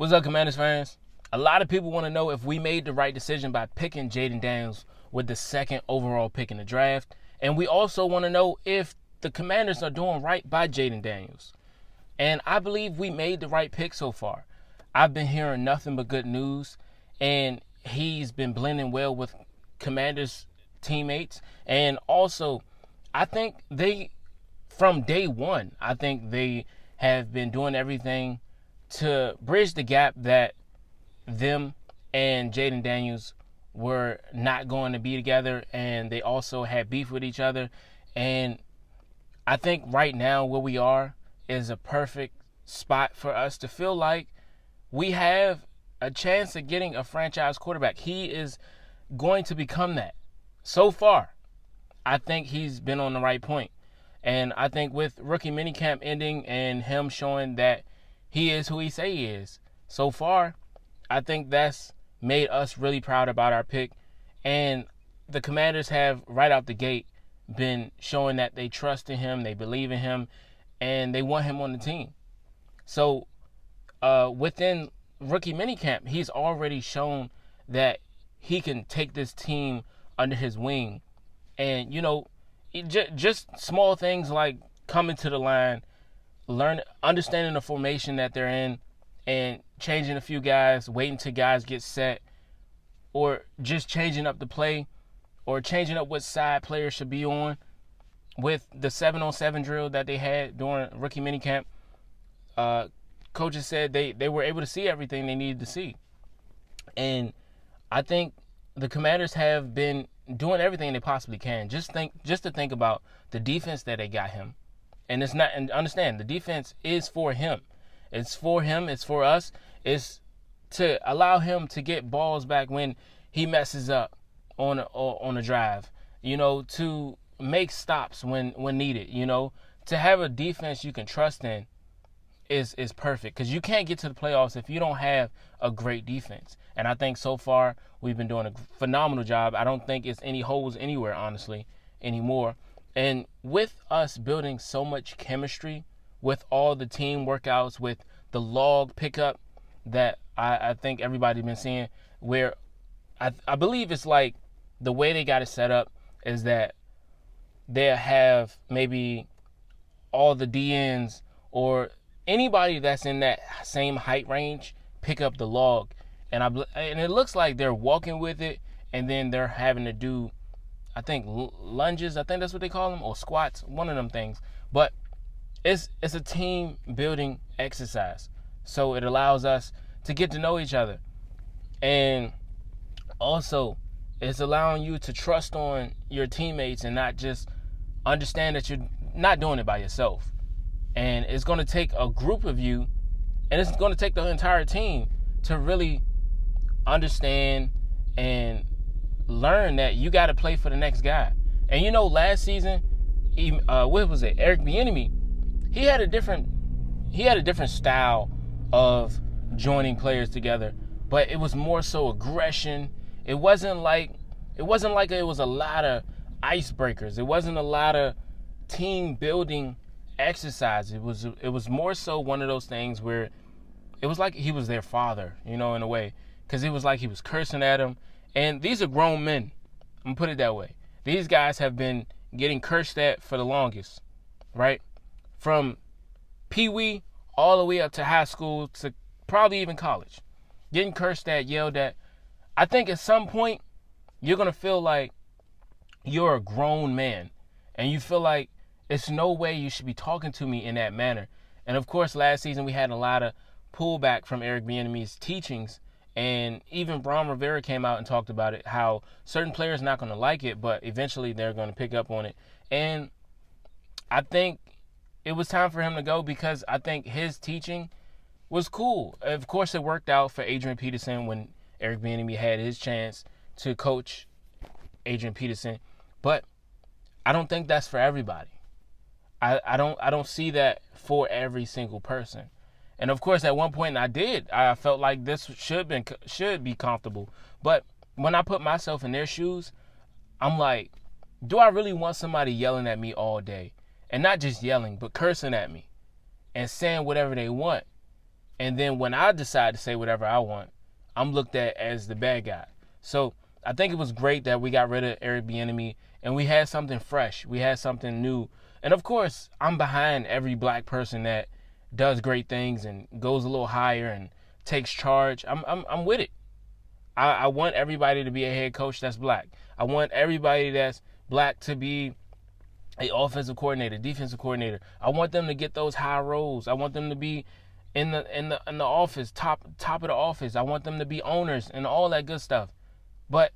What's up, Commanders fans? A lot of people want to know if we made the right decision by picking Jayden Daniels with the second overall pick in the draft. And we also want to know if the Commanders are doing right by Jayden Daniels. And I believe we made the right pick so far. I've been hearing nothing but good news, and he's been blending well with Commanders teammates. And also, I think from day one, I think they have been doing everything to bridge the gap that them and Jayden Daniels were not going to be together, and they also had beef with each other. And I think right now where we are is a perfect spot for us to feel like we have a chance of getting a franchise quarterback. He is going to become that. So far, I think he's been on the right point. And I think with rookie minicamp ending and him showing that he is who he say he is, so far, I think that's made us really proud about our pick. And the Commanders have, right out the gate, been showing that they trust in him, they believe in him, and they want him on the team. So within rookie minicamp, he's already shown that he can take this team under his wing. And, just small things like coming to the line, understanding the formation that they're in, and changing a few guys, waiting till guys get set, or just changing up the play, or changing up what side players should be on. With the 7-on-7 drill that they had during rookie minicamp, coaches said they were able to see everything they needed to see. And I think the Commanders have been doing everything they possibly can. Just to think about the defense that they got him. And understand, the defense is for him. It's for him, it's for us. It's to allow him to get balls back when he messes up on a drive. To make stops when needed. To have a defense you can trust in is perfect, because you can't get to the playoffs if you don't have a great defense. And I think so far we've been doing a phenomenal job. I don't think it's any holes anywhere, honestly, anymore. And with us building so much chemistry, with all the team workouts, with the log pickup that I think everybody's been seeing, where I believe it's like the way they got it set up is that they'll have maybe all the DNs or anybody that's in that same height range pick up the log. And it looks like they're walking with it, and then they're having to do, I think, lunges. I think that's what they call them, or squats, one of them things. But it's a team building exercise, so it allows us to get to know each other, and also it's allowing you to trust on your teammates and not just understand that you're not doing it by yourself. And it's going to take a group of you, and it's going to take the entire team to really understand and learn that you got to play for the next guy. And last season, what was it? Eric Bieniemy, he had a different style of joining players together, but it was more so aggression. It wasn't like it was a lot of icebreakers. It wasn't a lot of team building exercise. It was more so one of those things where it was like he was their father, in a way, because it was like he was cursing at him. And these are grown men. I'm gonna put it that way. These guys have been getting cursed at for the longest, right? From pee-wee all the way up to high school to probably even college. Getting cursed at, yelled at. I think at some point you're gonna feel like you're a grown man, and you feel like it's no way you should be talking to me in that manner. And of course, last season we had a lot of pullback from Eric Bieniemy's teachings, and even Ron Rivera came out and talked about it, how certain players are not going to like it, but eventually they're going to pick up on it. And I think it was time for him to go, because I think his teaching was cool. Of course, it worked out for Adrian Peterson when Eric Bieniemy had his chance to coach Adrian Peterson, but I don't think that's for everybody. I don't see that for every single person. And of course, at one point I felt like this should be comfortable. But when I put myself in their shoes, I'm like, do I really want somebody yelling at me all day? And not just yelling, but cursing at me and saying whatever they want. And then when I decide to say whatever I want, I'm looked at as the bad guy. So I think it was great that we got rid of Eric Bieniemy and we had something fresh. We had something new. And of course, I'm behind every black person that does great things and goes a little higher and takes charge. I'm with it. I want everybody to be a head coach that's black. I want everybody that's black to be a offensive coordinator, defensive coordinator. I want them to get those high roles. I want them to be in the office, top of the office. I want them to be owners and all that good stuff. But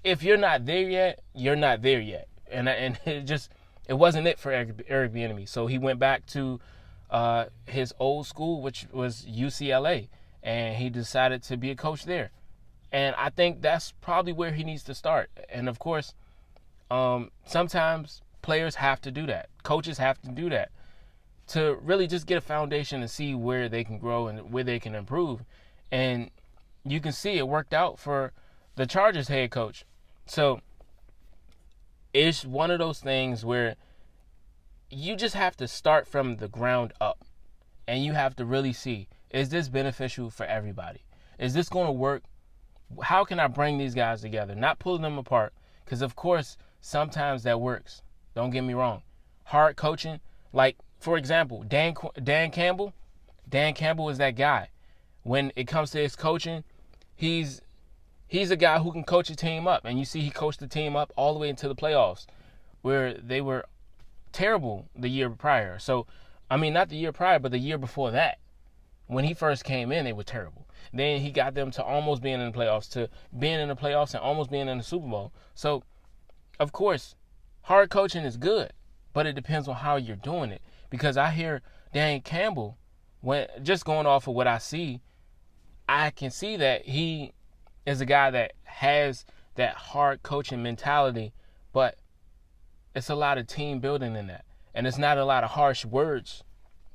if you're not there yet, you're not there yet. And it wasn't it for Eric Bieniemy. So he went back to his old school, which was UCLA, and he decided to be a coach there. And I think that's probably where he needs to start. And of course, sometimes players have to do that. Coaches have to do that to really just get a foundation and see where they can grow and where they can improve. And you can see it worked out for the Chargers head coach. So it's one of those things where you just have to start from the ground up. And you have to really see, is this beneficial for everybody? Is this going to work? How can I bring these guys together? Not pulling them apart. Because, of course, sometimes that works. Don't get me wrong. Hard coaching, like, for example, Dan Campbell. Dan Campbell is that guy. When it comes to his coaching, he's a guy who can coach a team up. And you see he coached the team up all the way into the playoffs, where they were terrible the year prior. So, I mean, not the year prior, but the year before that. When he first came in, they were terrible. Then he got them to almost being in the playoffs, to being in the playoffs and almost being in the Super Bowl. So, of course, hard coaching is good, but it depends on how you're doing it. Because I hear Dan Campbell, when just going off of what I see, I can see that he is a guy that has that hard coaching mentality, but it's a lot of team building in that. And it's not a lot of harsh words,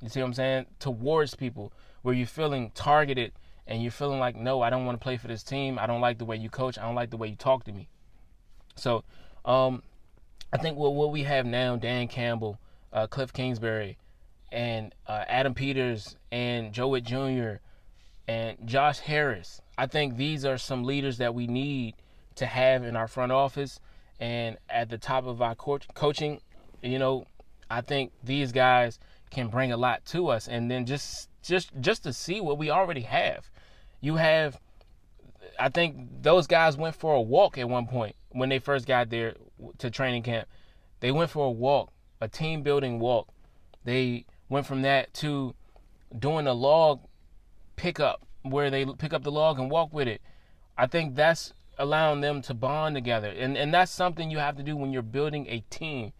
you see what I'm saying, towards people, where you're feeling targeted and you're feeling like, no, I don't want to play for this team. I don't like the way you coach. I don't like the way you talk to me. So I think what we have now, Dan Campbell, Cliff Kingsbury, and Adam Peters, and Joe Witt Jr., and Josh Harris, I think these are some leaders that we need to have in our front office and at the top of our coaching. You know, I think these guys can bring a lot to us. And then just to see what we already have. You have, I think those guys went for a walk at one point when they first got there to training camp. They went for a walk, a team building walk. They went from that to doing a log pickup where they pick up the log and walk with it. I think that's allowing them to bond together. And that's something you have to do when you're building a team,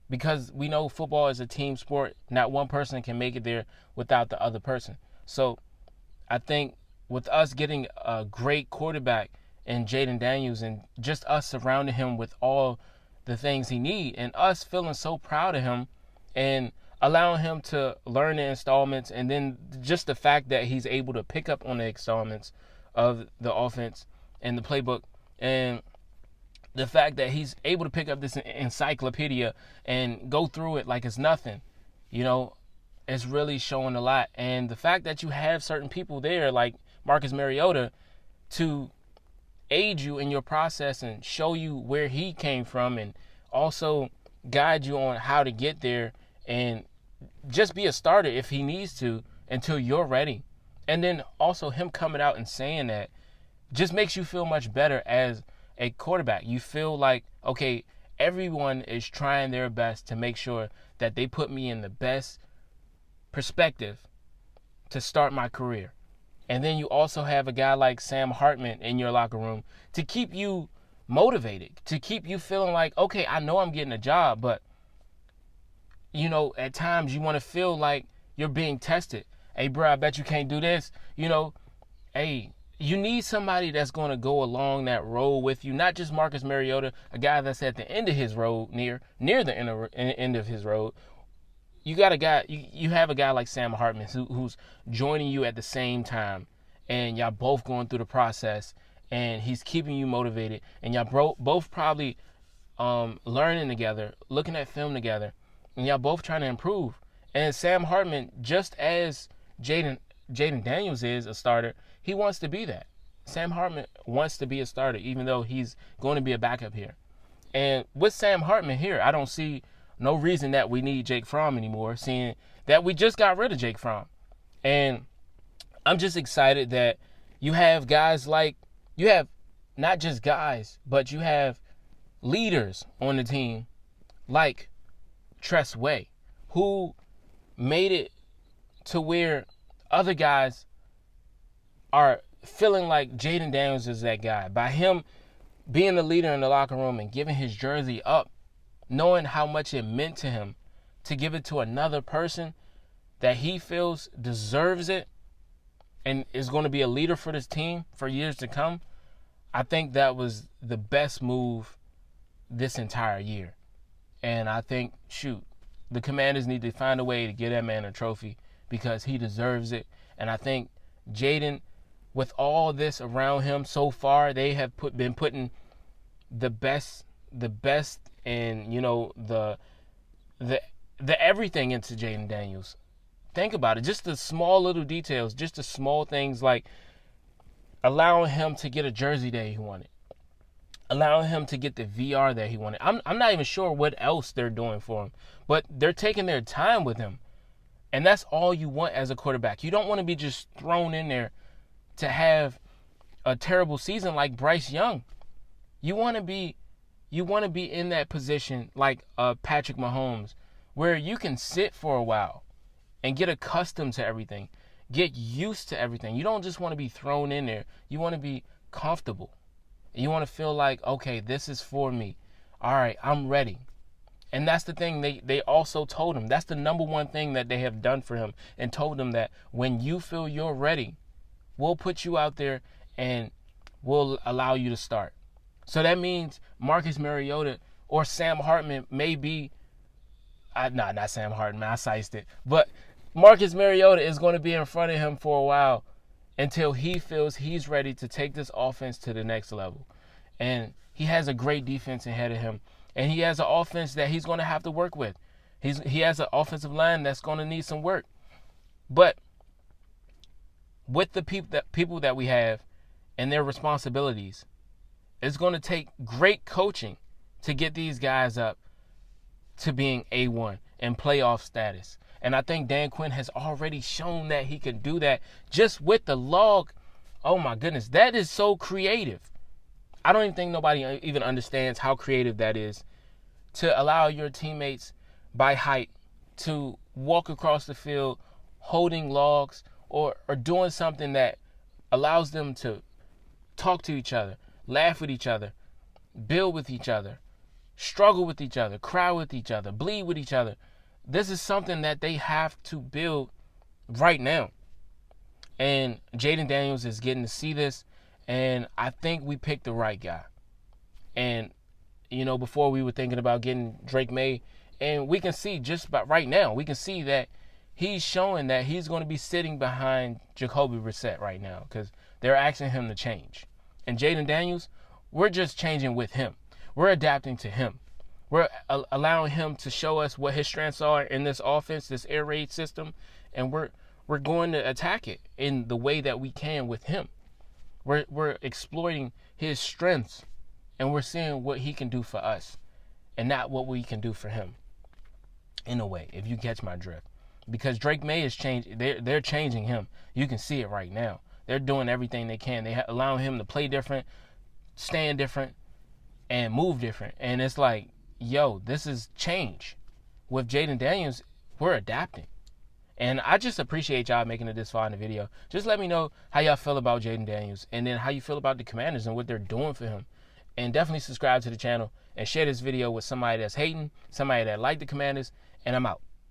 because we know football is a team sport. Not one person can make it there without the other person. So I think with us getting a great quarterback in Jayden Daniels and just us surrounding him with all the things he needs and us feeling so proud of him and allowing him to learn the installments, and then just the fact that he's able to pick up on the installments of the offense and the playbook, and the fact that he's able to pick up this encyclopedia and go through it like it's nothing, you know, it's really showing a lot. And the fact that you have certain people there like Marcus Mariota to aid you in your process and show you where he came from and also guide you on how to get there and just be a starter if he needs to until you're ready. And then also him coming out and saying that just makes you feel much better as a quarterback. You feel like, okay, everyone is trying their best to make sure that they put me in the best perspective to start my career. And then you also have a guy like Sam Hartman in your locker room to keep you motivated, to keep you feeling like, okay, I know I'm getting a job, but, you know, at times you want to feel like you're being tested. Hey, bro, I bet you can't do this. You know, hey, you need somebody that's going to go along that road with you, not just Marcus Mariota, a guy that's at the end of his road, near the end of his road. You got a guy, you have a guy like Sam Hartman who's joining you at the same time, and y'all both going through the process, and he's keeping you motivated, and y'all both probably learning together, looking at film together, and y'all both trying to improve. And Sam Hartman, just as Jayden Jayden Daniels is a starter, he wants to be that. Sam Hartman wants to be a starter, even though he's going to be a backup here. And with Sam Hartman here, I don't see no reason that we need Jake Fromm anymore, seeing that we just got rid of Jake Fromm. And I'm just excited that you have guys like, you have not just guys, but you have leaders on the team like Tress Way, who made it to where other guys are feeling like Jayden Daniels is that guy. By him being the leader in the locker room and giving his jersey up, knowing how much it meant to him to give it to another person that he feels deserves it and is going to be a leader for this team for years to come, I think that was the best move this entire year. And I think, the Commanders need to find a way to get that man a trophy because he deserves it. And I think Jayden, with all this around him so far, they have been putting the best and the everything into Jayden Daniels. Think about it, just the small little details, just the small things like allowing him to get a jersey that he wanted, allowing him to get the VR that he wanted. I'm not even sure what else they're doing for him, but they're taking their time with him. And that's all you want as a quarterback. You don't want to be just thrown in there to have a terrible season like Bryce Young. You want to be in that position like Patrick Mahomes, where you can sit for a while and get accustomed to everything, get used to everything. You don't just want to be thrown in there. You want to be comfortable. You want to feel like, okay, this is for me. All right, I'm ready. And that's the thing they also told him. That's the number one thing that they have done for him, and told him that when you feel you're ready, we'll put you out there and we'll allow you to start. So that means Marcus Mariota or Sam Hartman may be, not Sam Hartman, I sized it, but Marcus Mariota is going to be in front of him for a while until he feels he's ready to take this offense to the next level. And he has a great defense ahead of him. And he has an offense that he's going to have to work with. He has an offensive line that's going to need some work. But with the people that we have and their responsibilities, it's going to take great coaching to get these guys up to being A1 and playoff status. And I think Dan Quinn has already shown that he can do that just with the log. Oh my goodness, that is so creative. I don't even think nobody even understands how creative that is, to allow your teammates by height to walk across the field holding logs or doing something that allows them to talk to each other, laugh with each other, build with each other, struggle with each other, cry with each other, bleed with each other. This is something that they have to build right now. And Jayden Daniels is getting to see this. And I think we picked the right guy. And, before we were thinking about getting Drake May, and we can see just about right now, we can see that he's showing that he's going to be sitting behind Jacoby Brissett right now because they're asking him to change. And Jayden Daniels, we're just changing with him. We're adapting to him. We're allowing him to show us what his strengths are in this offense, this air raid system, and we're going to attack it in the way that we can with him. We're exploiting his strengths, and we're seeing what he can do for us and not what we can do for him, in a way, if you catch my drift. Because Drake May is changing. They're changing him. You can see it right now. They're doing everything they can. They allowing him to play different, stand different, and move different. And it's like, this is change. With Jayden Daniels, we're adapting. And I just appreciate y'all making it this far in the video. Just let me know how y'all feel about Jayden Daniels, and then how you feel about the Commanders and what they're doing for him. And definitely subscribe to the channel and share this video with somebody that's hating, somebody that liked the Commanders, and I'm out.